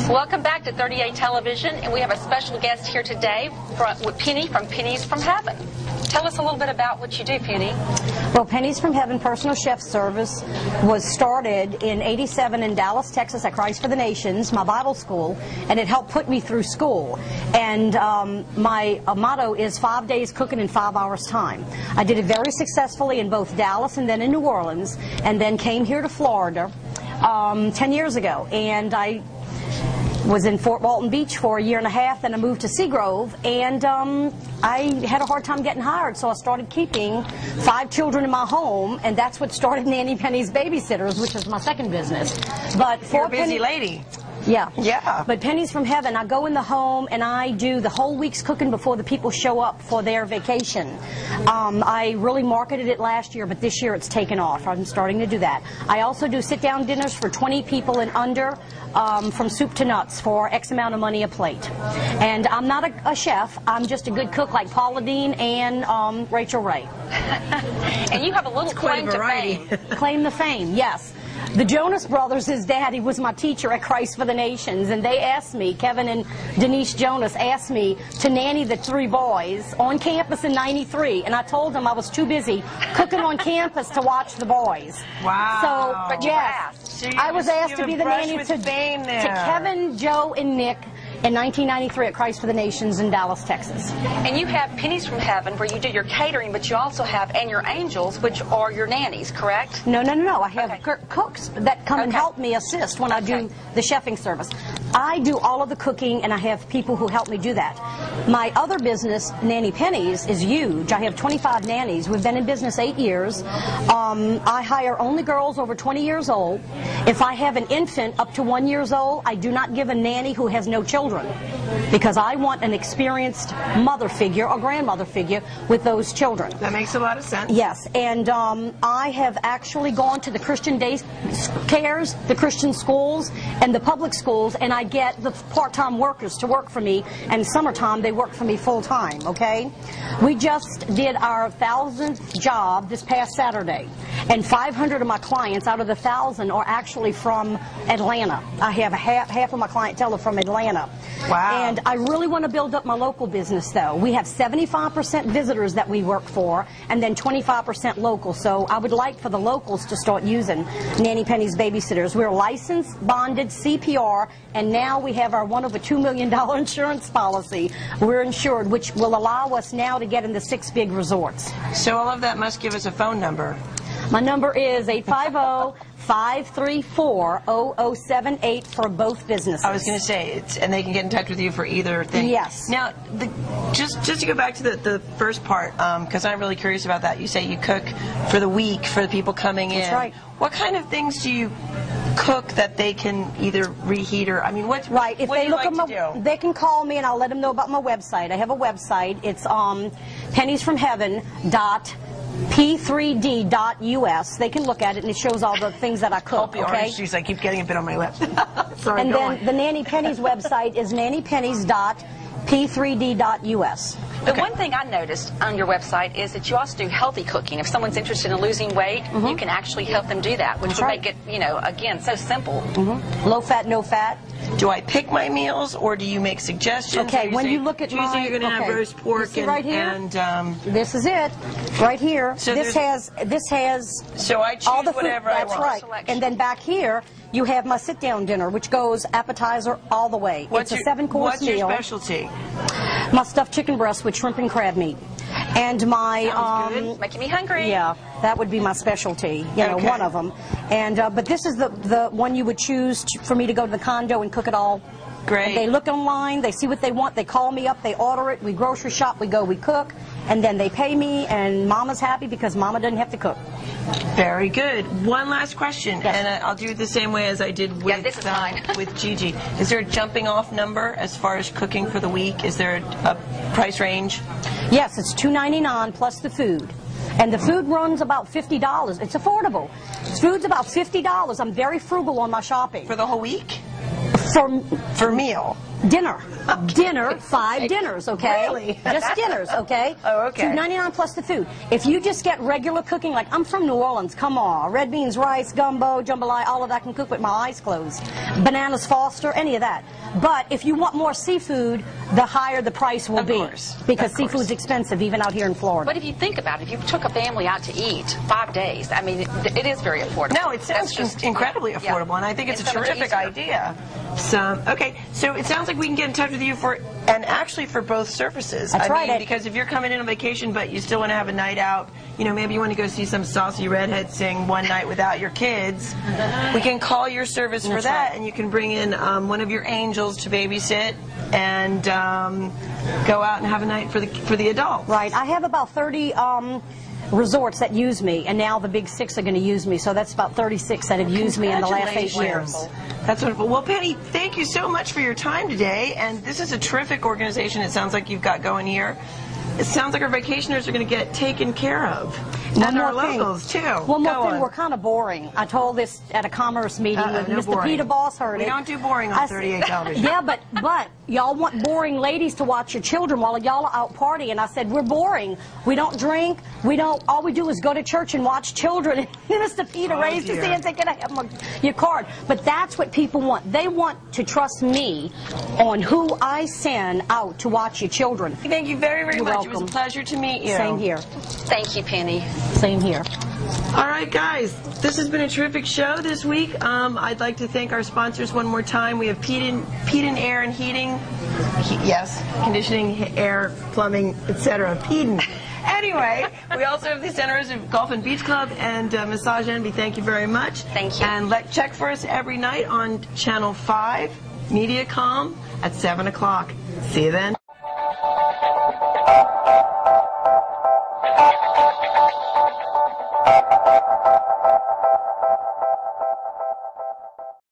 Welcome back to 38 Television, and we have a special guest here today with Penny from Pennies from Heaven. Tell us a little bit about what you do, Penny. Well, Pennies from Heaven Personal Chef Service was started in '87 in Dallas, Texas at Christ for the Nations, my Bible school, and it helped put me through school. And my motto is 5 days cooking in 5 hours time. I did it very successfully in both Dallas and then in New Orleans, and then came here to Florida 10 years ago. And I was in Fort Walton Beach for a year and a half, then I moved to Seagrove, and I had a hard time getting hired, so I started keeping 5 children in my home, and that's what started Nanny Penny's Babysitters, which is my second business. But you're a busy lady. Yeah. Yeah. But Pennies from Heaven, I go in the home and I do the whole week's cooking before the people show up for their vacation. I really marketed it last year, but this year it's taken off. I'm starting to do that. I also do sit-down dinners for 20 people and under, from soup to nuts for X amount of money a plate. And I'm not a chef. I'm just a good cook like Paula Deen and Rachel Ray. And you have a little claim to fame. Claim to fame, yes. The Jonas Brothers, his daddy, was my teacher at Christ for the Nations, and they asked me, Kevin and Denise Jonas asked me to nanny the 3 boys on campus in '93, and I told them I was too busy cooking on campus to watch the boys. Wow. So, but yes, so I was asked to be the nanny to Kevin, Joe, and Nick in 1993 at Christ for the Nations in Dallas, Texas. And you have Pennies from Heaven, where you do your catering, but you also have And Your Angels, which are your nannies, correct? No. I have cooks that come and help me assist when I do the chefing service. I do all of the cooking, and I have people who help me do that. My other business, Nanny Pennies, is huge. I have 25 nannies. We've been in business 8 years. I hire only girls over 20 years old. If I have an infant up to 1 year old, I do not give a nanny who has no children, because I want an experienced mother figure or grandmother figure with those children. That makes a lot of sense. Yes, and I have actually gone to the Christian day cares, the Christian schools, and the public schools, and I get the part-time workers to work for me, and summertime they work for me full-time, okay? We just did our 1,000th job this past Saturday, and 500 of my clients out of the 1,000 are actually from Atlanta. I have half of my clientele are from Atlanta. Wow. And I really want to build up my local business, though. We have 75% visitors that we work for, and then 25% local. So I would like for the locals to start using Nanny Penny's Babysitters. We're licensed, bonded, CPR, and now we have our one of a $2 million insurance policy. We're insured, which will allow us now to get into 6 big resorts. So all of that must give us a phone number. My number is 850-534-0078 for both businesses. I was going to say, and they can get in touch with you for either thing. Yes. Now, just to go back to the first part, because I'm really curious about that. You say you cook for the week for the people coming in. That's right. What kind of things do you cook that they can either reheat or, I mean, what do you like to do? They can call me and I'll let them know about my website. I have a website. It's penniesfromheaven.p3d.us. They can look at it and it shows all the things that I cook. Orange juice. I keep getting a bit on my lip. Sorry, and then the Nanny Pennies website is nannypennies.p3d.us. The one thing I noticed on your website is that you also do healthy cooking. If someone's interested in losing weight, you can actually help them do that, which would make it, again, so simple. Low fat, no fat. Do I pick my meals, or do you make suggestions? Okay, when you look at Tuesday you're going to have roast pork right here? and this is it, right here. So this has so I choose all the whatever food. I want. That's right. And then back here you have my sit-down dinner, which goes appetizer all the way. It's a 7-course meal. What's your specialty? My stuffed chicken breast with shrimp and crab meat. And my making me hungry. Yeah, that would be my specialty. One of them. And but this is the one you would choose for me to go to the condo and cook it all. Great. And they look online, they see what they want, they call me up, they order it, we grocery shop, we go, we cook, and then they pay me, and Mama's happy because Mama doesn't have to cook. Very good. One last question, and I'll do it the same way as I did with this is mine. with Gigi. Is there a jumping off number as far as cooking for the week? Is there a price range? Yes, it's $2.99 plus the food. And the food runs about $50. It's affordable. Food's about $50. I'm very frugal on my shopping. For the whole week? For meal? Dinner. Dinner, 5 dinners, okay? Really? Just dinners, okay? Oh, okay. $2.99 plus the food. If you just get regular cooking, like I'm from New Orleans, come on. Red beans, rice, gumbo, jambalaya, all of that I can cook with my eyes closed. Bananas Foster, any of that. But if you want more seafood, the higher the price will be. Course. Because Of course. seafood's expensive, even out here in Florida. But if you think about it, if you took a family out to eat 5 days, I mean, it is very affordable. No, it sounds That's just incredibly yeah. affordable, and I think it's a so much terrific easier. idea. So, okay, so it sounds like we can get in touch with you for, and actually for both services. That's I right. mean, because if you're coming in on vacation, but you still want to have a night out, you know, maybe you want to go see some saucy redhead sing one night without your kids, we can call your service for That's that, right. and you can bring in one of your angels to babysit and go out and have a night for the adults. Right. I have about 30 resorts that use me, and now the big 6 are going to use me. So that's about 36 that have used me in the last 8 years. That's wonderful. Well, Penny, thank you so much for your time today. And this is a terrific organization it sounds like you've got going here. It sounds like our vacationers are going to get taken care of. And our locals, too. One more Go thing, on. we're kind of boring. I told this at a commerce meeting with no Mr. boring. Peter Boss heard We it. don't do boring on I said- 38 television. Yeah, but y'all want boring ladies to watch your children while y'all are out partying. I said, we're boring. We don't drink. All we do is go to church and watch children. And Mr. Peter Oh, raised his dear. hand and said, can I have your card? But that's what people want. They want to trust me on who I send out to watch your children. Thank you very, very You're much. It was a welcome. pleasure to meet you. Same here. Thank you, Penny. Same here. All right, guys, this has been a terrific show this week. I'd like to thank our sponsors one more time. We have Pete and Air and Heating. Yes, conditioning, air, plumbing, etc. Peden. Anyway, we also have the Center of Golf and Beach Club and Massage Envy. Thank you very much. Thank you. And check for us every night on Channel 5, Mediacom at 7 o'clock. See you then.